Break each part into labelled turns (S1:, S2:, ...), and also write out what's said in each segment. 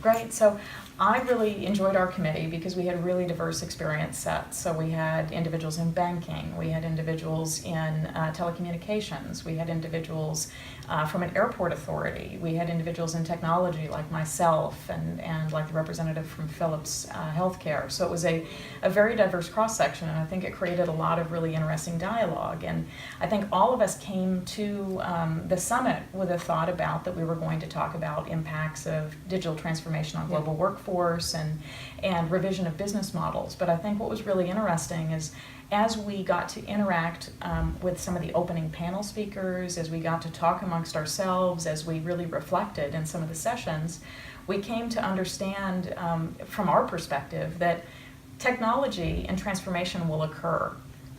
S1: Great. So I really enjoyed our committee because we had really diverse experience sets. So we had individuals in banking, we had individuals in telecommunications, we had individuals from an airport authority, we had individuals in technology like myself and like the representative from Philips Healthcare. So it was a very diverse cross-section, and I think it created a lot of really interesting dialogue. And I think all of us came to the summit with a thought about that we were going to talk about impacts of digital transformation on global workforce and revision of business models. But I think what was really interesting is as we got to interact with some of the opening panel speakers, as we got to talk amongst ourselves, as we really reflected in some of the sessions, we came to understand from our perspective that technology and transformation will occur.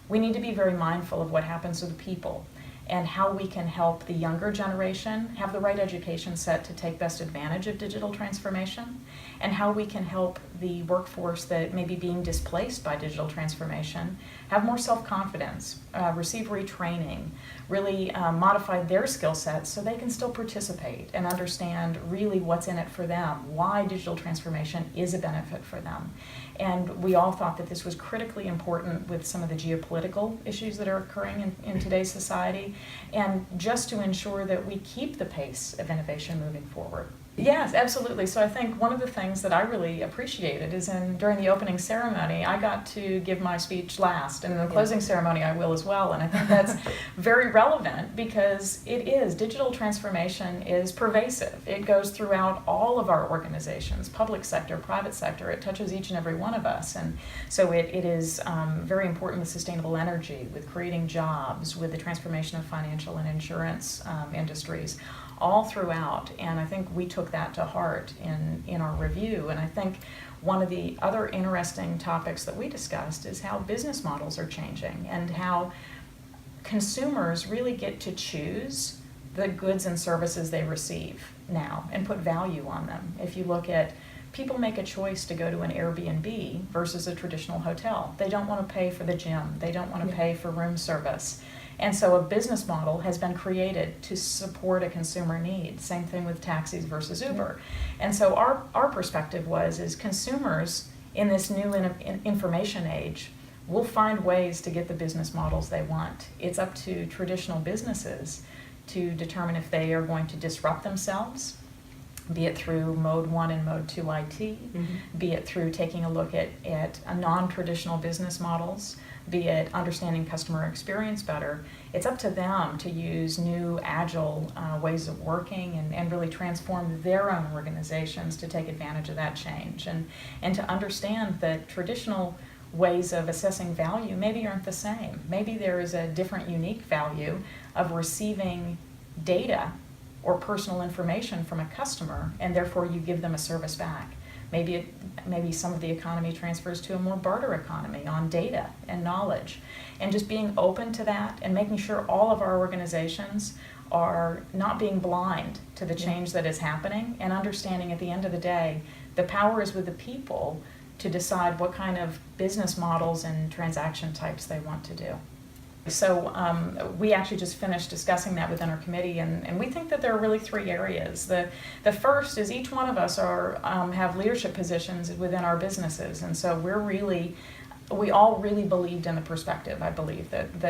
S1: We need to be very mindful of what happens to the people and how we can help the younger generation have the right education set to take best advantage of digital transformation, and how we can help the workforce that may be being displaced by digital transformation have more self-confidence, receive retraining, really modify their skill sets so they can still participate and understand really what's in it for them, why digital transformation is a benefit for them. And we all thought that this was critically important with some of the geopolitical issues that are occurring in today's society, and just to ensure that we keep the pace of innovation moving forward. Yes, absolutely. So I think one of the things that I really appreciated is during the opening ceremony, I got to give my speech last, and in the closing ceremony I will as well. And I think that's very relevant because digital transformation is pervasive. It goes throughout all of our organizations, public sector, private sector. It touches each and every one of us. And so it is very important with sustainable energy, with creating jobs, with the transformation of financial and insurance industries, all throughout. And I think we took that to heart in our review. And I think one of the other interesting topics that we discussed is how business models are changing and how consumers really get to choose the goods and services they receive now and put value on them. If you look at people make a choice to go to an Airbnb versus a traditional hotel. They don't want to pay for the gym. They don't want to pay for room service. And so a business model has been created to support a consumer need. Same thing with taxis versus Uber. And so our perspective is consumers in this new information age will find ways to get the business models they want. It's up to traditional businesses to determine if they are going to disrupt themselves, be it through mode 1 and mode 2 IT, be it through taking a look at non-traditional business models, be it understanding customer experience better. It's up to them to use new agile ways of working and really transform their own organizations to take advantage of that change and to understand that traditional ways of assessing value maybe aren't the same. Maybe there is a different unique value of receiving data or personal information from a customer, and therefore you give them a service back. Maybe some of the economy transfers to a more barter economy on data and knowledge. And just being open to that and making sure all of our organizations are not being blind to the change that is happening, and understanding at the end of the day, the power is with the people to decide what kind of business models and transaction types they want to do. So we actually just finished discussing that within our committee, and we think that there are really 3 areas. The first is each one of us have leadership positions within our businesses, and so we all really believed in the perspective, I believe, that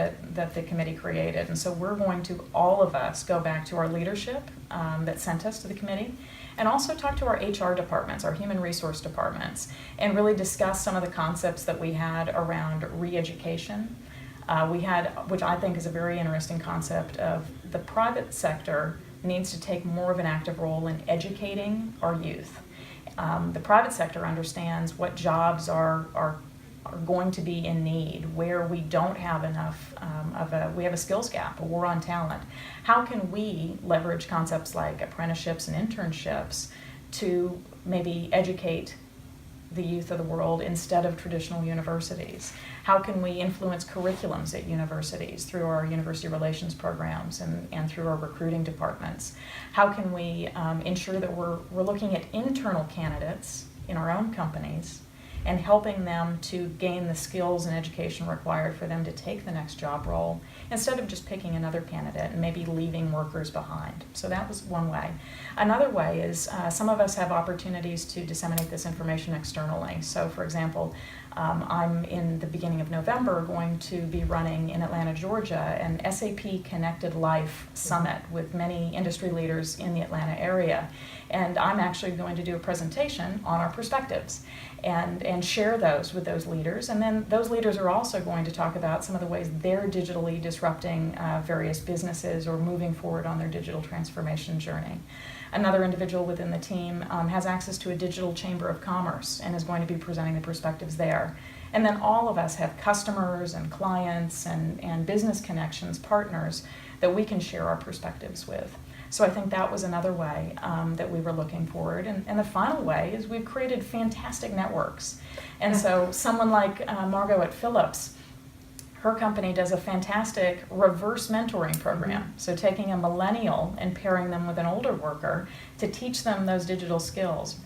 S1: the committee created. And so we're going to, all of us, go back to our leadership that sent us to the committee, and also talk to our HR departments, our human resource departments, and really discuss some of the concepts that we had around re-education. We had, which I think is a very interesting concept, of the private sector needs to take more of an active role in educating our youth. The private sector understands what jobs are going to be in need, where we don't have enough we have a skills gap, a war on talent. How can we leverage concepts like apprenticeships and internships to maybe educate the youth of the world instead of traditional universities? How can we influence curriculums at universities through our university relations programs and through our recruiting departments? How can we ensure that we're looking at internal candidates in our own companies and helping them to gain the skills and education required for them to take the next job role instead of just picking another candidate and maybe leaving workers behind. So that was one way. Another way is some of us have opportunities to disseminate this information externally. So for example, I'm in the beginning of November going to be running in Atlanta, Georgia, an SAP Connected Life Summit with many industry leaders in the Atlanta area. And I'm actually going to do a presentation on our perspectives and share those with those leaders. And then those leaders are also going to talk about some of the ways they're digitally disrupting various businesses or moving forward on their digital transformation journey. Another individual within the team has access to a digital chamber of commerce and is going to be presenting the perspectives there. And then all of us have customers and clients and business connections, partners that we can share our perspectives with. So I think that was another way that we were looking forward. And the final way is we've created fantastic networks. And so someone like Margot at Philips, her company does a fantastic reverse mentoring program. So taking a millennial and pairing them with an older worker to teach them those digital skills.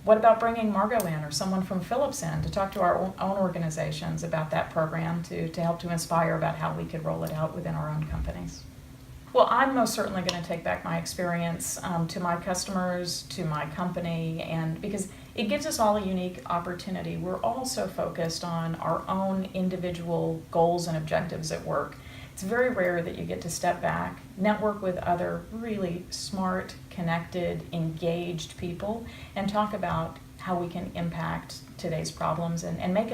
S1: What about bringing Margot in or someone from Philips in to talk to our own organizations about that program to help to inspire about how we could roll it out within our own companies? Well, I'm most certainly going to take back my experience to my customers, to my company, and because it gives us all a unique opportunity. We're all so focused on our own individual goals and objectives at work. It's very rare that you get to step back, network with other really smart, connected, engaged people, and talk about how we can impact today's problems and make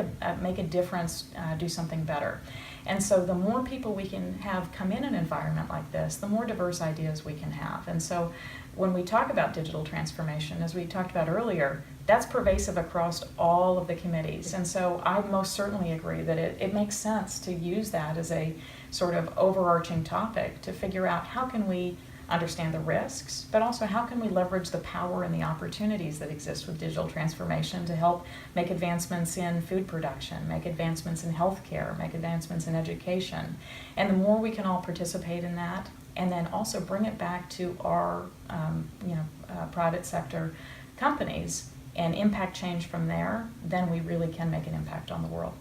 S1: a difference, do something better. And so the more people we can have come in an environment like this, the more diverse ideas we can have. And so when we talk about digital transformation, as we talked about earlier, that's pervasive across all of the committees. And so I most certainly agree that it makes sense to use that as a sort of overarching topic to figure out how can we understand the risks, but also how can we leverage the power and the opportunities that exist with digital transformation to help make advancements in food production, make advancements in healthcare, make advancements in education. And the more we can all participate in that, and then also bring it back to our private sector companies and impact change from there, then we really can make an impact on the world.